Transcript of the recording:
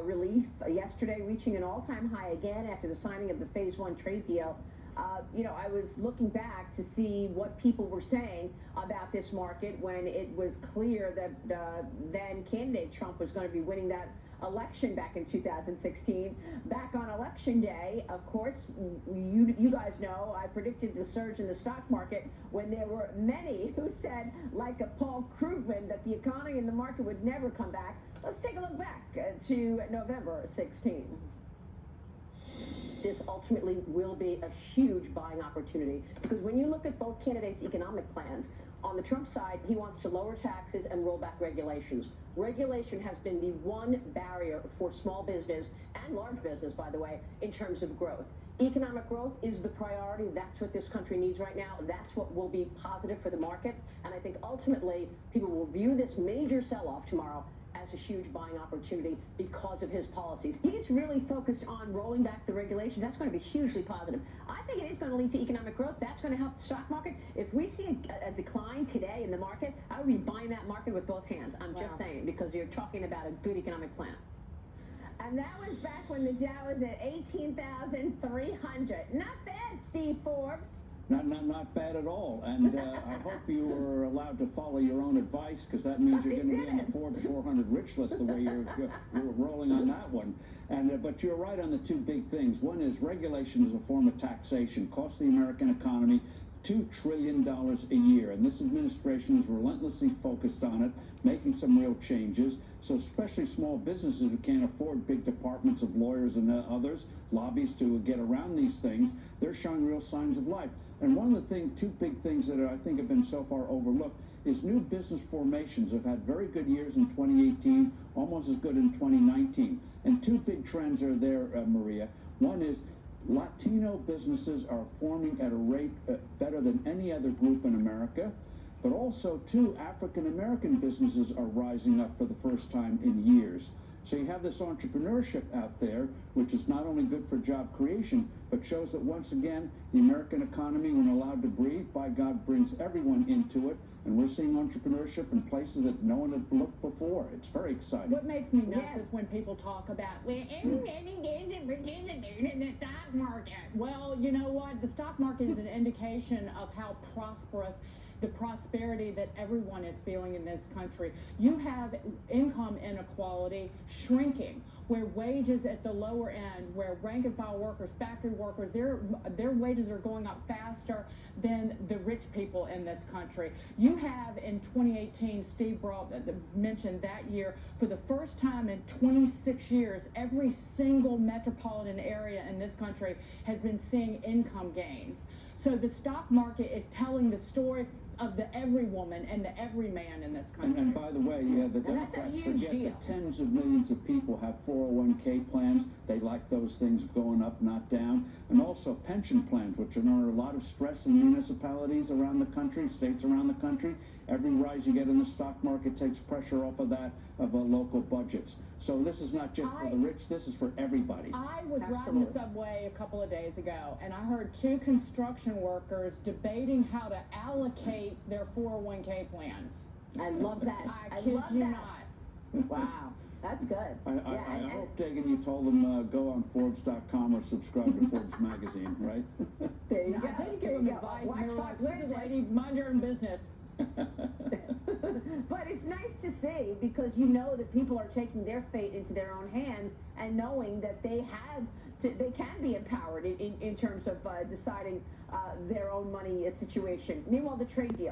relief yesterday, reaching an all-time high again after the signing of the Phase 1 trade deal. I was looking back to see what people were saying about this market when it was clear that then candidate Trump was going to be winning that election back in 2016. Back on election day, of course, you guys know I predicted the surge in the stock market when there were many who said, like a Paul Krugman, that the economy and the market would never come back. Let's take a look back to November 16. This ultimately will be a huge buying opportunity because when you look at both candidates' economic plans, on the Trump side, he wants to lower taxes and roll back regulations. Regulation has been the one barrier for small business and large business, by the way, in terms of growth. Economic growth is the priority. That's what this country needs right now. That's what will be positive for the markets. And I think ultimately people will view this major sell-off tomorrow as a huge buying opportunity because of his policies. He's really focused on rolling back the regulations. That's going to be hugely positive. I think it is going to lead to economic growth. That's going to help the stock market. If we see a decline today in the market, I would be buying that market with both hands. I'm just saying, because you're talking about a good economic plan. And that was back when the Dow was at 18,300. Not bad, Steve Forbes. Not bad at all, and I hope you were allowed to follow your own advice, because that means you're going to be on the Forbes 400 rich list the way you're rolling on that one. And but you're right on the two big things. One is regulation is a form of taxation, costs the American economy $2 trillion a year, and this administration is relentlessly focused on it, making some real changes. So especially small businesses who can't afford big departments of lawyers and others, lobbyists to get around these things, they're showing real signs of life. And one of the two big things that I think have been so far overlooked is new business formations have had very good years in 2018, almost as good in 2019. And two big trends are there, Maria. One is Latino businesses are forming at a rate better than any other group in America, but also, too, African-American businesses are rising up for the first time in years. So you have this entrepreneurship out there, which is not only good for job creation, but shows that once again, the American economy, when allowed to breathe, by God, brings everyone into it. And we're seeing entrepreneurship in places that no one had looked before. It's very exciting. What makes me nuts is when people talk about, well, everybody doesn't participate in the stock market. Well, you know what? The stock market is an indication of how prosperous the prosperity that everyone is feeling in this country. You have income inequality shrinking, where wages at the lower end, where rank and file workers, factory workers, their wages are going up faster than the rich people in this country. You have in 2018, Steve mentioned that year, for the first time in 26 years, every single metropolitan area in this country has been seeing income gains. So the stock market is telling the story of the every woman and the every man in this country. And by the way, the Democrats forget that tens of millions of people have 401k plans. They like those things going up, not down. And also pension plans, which are under a lot of stress in municipalities around the country, states around the country. Every rise you get in the stock market takes pressure off of local budgets. So this is not just for the rich, this is for everybody. I was riding the subway a couple of days ago, and I heard two construction workers debating how to allocate their 401k plans. I love that. I kid you not. Wow. That's good. I hope, Dagan, you told them go on Forbes.com or subscribe to Forbes magazine, right? There you go. I didn't give them advice. They were like, listen, lady, mind your own business. But it's nice to see, because you know that people are taking their fate into their own hands and knowing that they can be empowered in terms of deciding their own money situation. Meanwhile, the trade deal.